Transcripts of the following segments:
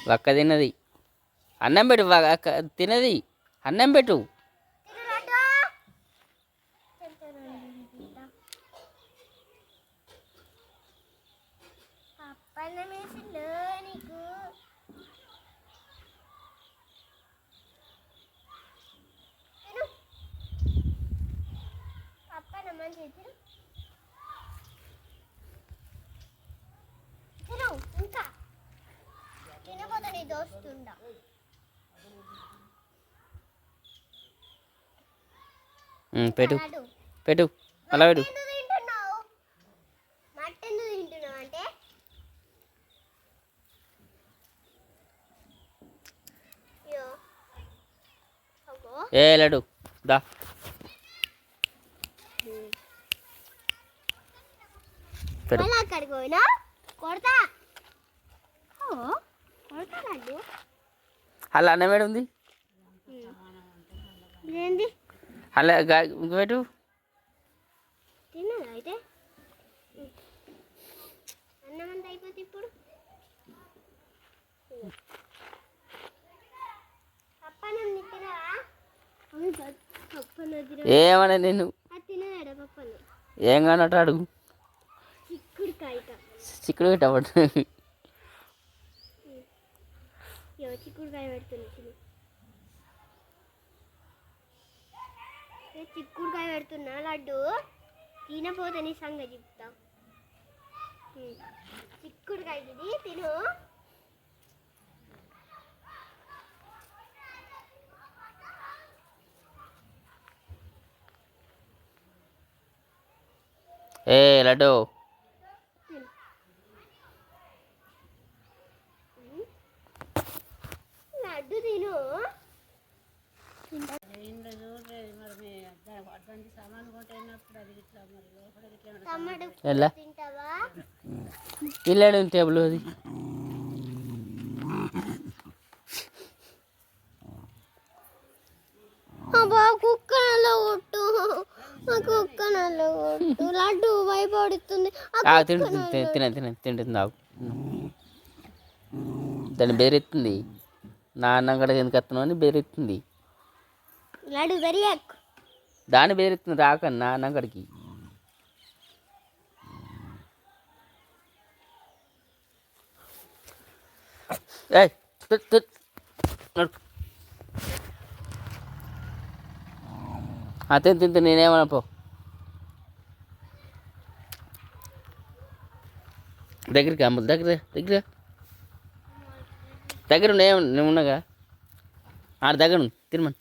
వక్క తిన్నది. అన్నం పెట్టు. వక్క తినది. అన్నం పెట్టు. ఇంకా తినబోతా నీ దోస్తుండా. పెట్టు పెట్టు అలా పెట్టు. మట్టెందుకు తింటున్నావు అంటే ఏ లడ్డు దా. అక్కడికి పోయినా కొడతా కొడతా లడ్డు. అలా అన్నం ఏడు ఉంది. ఏంది అలా పెట్టు. తిన్నదా అయితే అన్నం అంతా అయిపోతే ఇప్పుడు పప్పన్నం తిన్నావా? ఏమన్నా నిన్ను అది తినదాడా పప్పన్నం? ఏం కానట్టు అడుగు. చిక్కుడు పెట్టబట్టు. చిక్కుడుకాయ పెడుతున్నా. చిక్కుడుకాయ పెడుతున్నా లడ్డు. తినపోతే నీ సంగతి చెప్తా. చిక్కుడుకాయ ఇది తిను. ఏ లడ్డు లడ్డు తిను. తింటావా? ఇల్లాడు టేబుల్ అది. కుక్కనలో కొట్టు. కుక్కనలో కొట్టు. లడ్డు భయపడుతుంది. తింటుంది నాకు. దాన్ని బెదిరిస్తుంది. నా అన్నం కూడా ఎందుకు వస్తున్నావు అని బెదిరిస్తుంది. లడ్డు బెరియక్ దాన్ని బెదిరిస్తుంది. రాకని నా అన్నం కడికి. తింటు నేనేమన్నా పో. దగ్గరికి అమ్మ దగ్గర దగ్గర దగ్గర నేను ఉన్నాగా. ఆడ దగ్గర తినమని.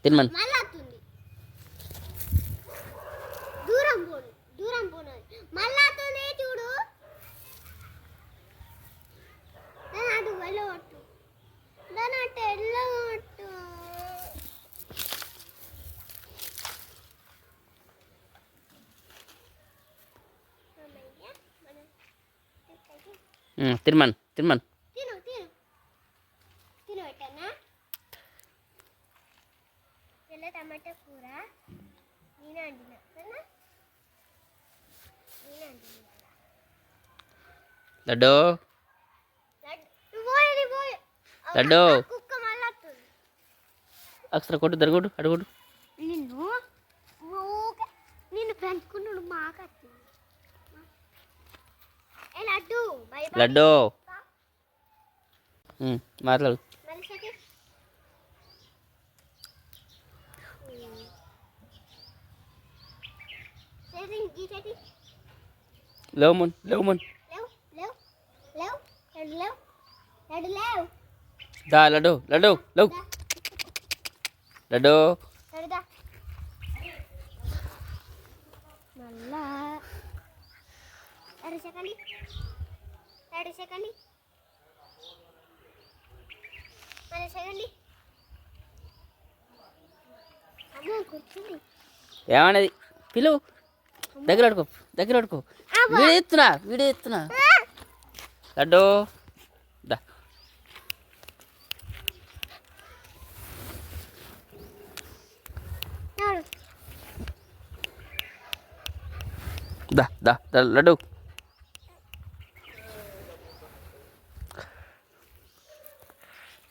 తినమని. దూరం పోను దూరం పోను మళ్ళా చూడు. అటు వెళ్ళగొట్టు. దాని అటు వెళ్ళగొట్టు. తినమని తినమని. తిను తిను తిను పెట్టనా. తెల్ల టమాటా కూర నేనే అండినా. లడ్డు లడ్డు కుక్క మళ్ళా అక్షర కొట్టు దరగొట్టు అడుగుడు. నిన్ను పెంచుకున్నాడు మాకు లడ్డు. లడ్డు మాట్లాడు. లేవమన్ లేవమన్. దా లడ్డు లడ్డు లేవు లడ్డు. మళ్ళా 2 సెకండ్ 2 సెకండ్ 2 సెకండ్. అమ్మో కూర్చుంది. ఏమన్నది పిలువు. దగ్గర అడుకో దగ్గర అడుకో. వీడియో ఎత్తున్నా లడ్డు దా. దా దా దా లడ్డు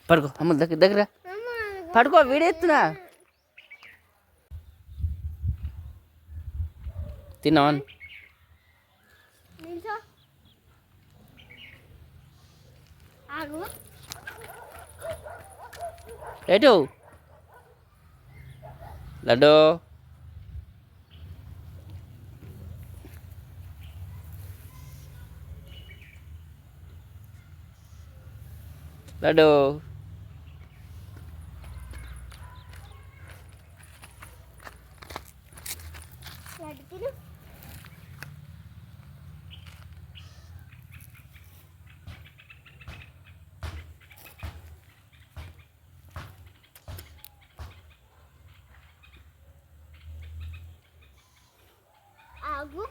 పడుకో అమ్మ దగ్గర దగ్గర పడుకో వీడెత్తునా తిన్నావా నిల్చో ఆగు ఎటు లడ్డు లడ్డు లడ్డు తిను ఆగు